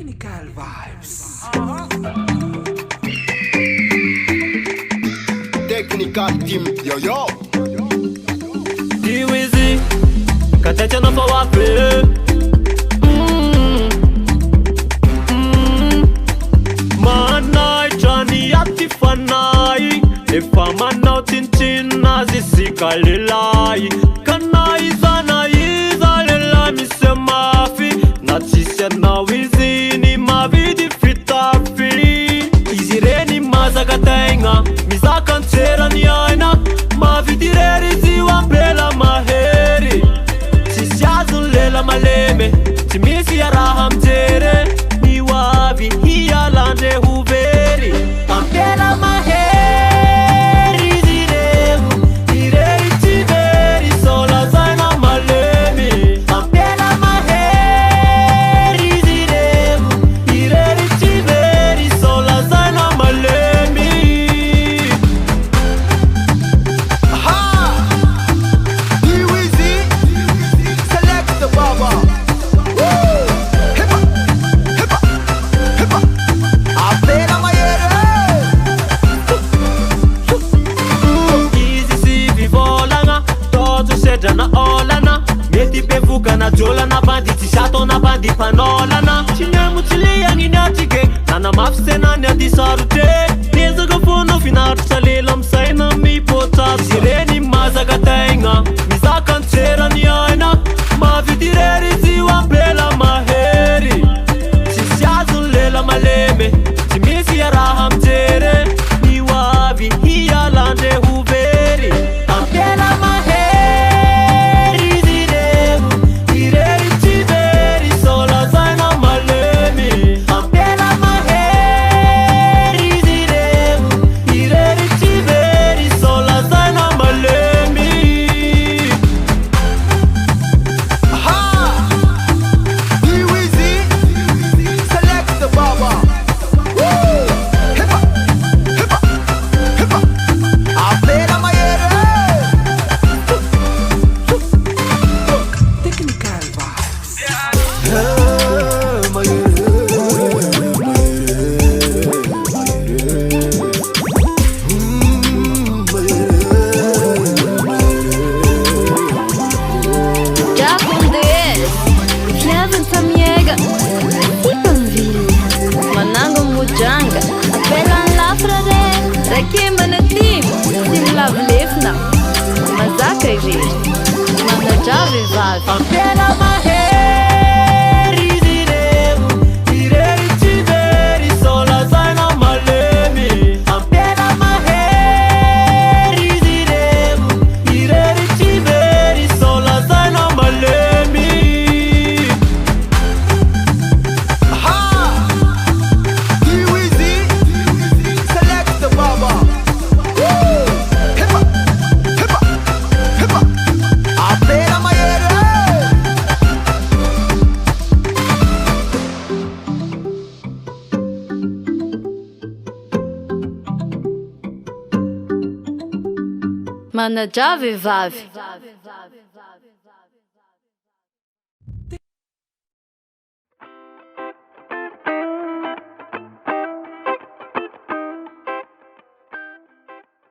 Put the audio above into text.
Technical vibes. Technical team, yo yo. Easy, katete na fawape. Manai chani ati fanai, efa manau tintin nazi sikalilai. Kanai zanai zalela misemafi, natisia na wizini mavidi fitafi. Izireni mazagatenga, mizakantera ni aina, mavidireri ziwa bela maheri. Sisiazu lela maleme, timisi ya raha mtere, ni wavi hiya lande huberi. Ampela maheri zirevu, direri tiberi sola zaina maleme. Ampela maheri zirevu, direri tiberi sola zaina maleme. Aha! Easy, select the baba. Woo! Hip hop, hip hop, hip hop. Apela mayere. Izy si vivolagna, tojo sedra na olana. Mety bevoka na jolana, bandi tsy sato na bandi mpanolana. Tsy nemo tsy liagny ny atike, nanamafy senany ady sarotre. Ezaka foana finaritra lela misaina mipotsatso. Zireny mazaka tegna, mizaka antserany aina, mavidirery ziwa bela maheri. Tsisy azo ny lela maleme, tsy misy ya raha mijere, ny wavy hialande hubery. Ampela maheri zirevu, direri tiberi sola zaina maleme. Ampela maheri zirevu, direri tiberi sola zaina maleme. Aha! Easy, select the baba. Woo! Hip hop, hip hop, hip hop. Apela mayere. Technical vibes. Japondes, viavy tamiega, hipanvily, manango mojanga, apelan'ny lafra re, rakembana timo, sy milavilefina, mazaka irery, manadra vehivavy. Ampela maheri zirevu, direri tiberi sola zaina maleme. Ampela maheri zirevu, direri tiberi sola zaina maleme. Aha! Easy, select the baba. Woo! Hip hop, hip hop, hip hop. Apela mayere. Manadra vehivavy.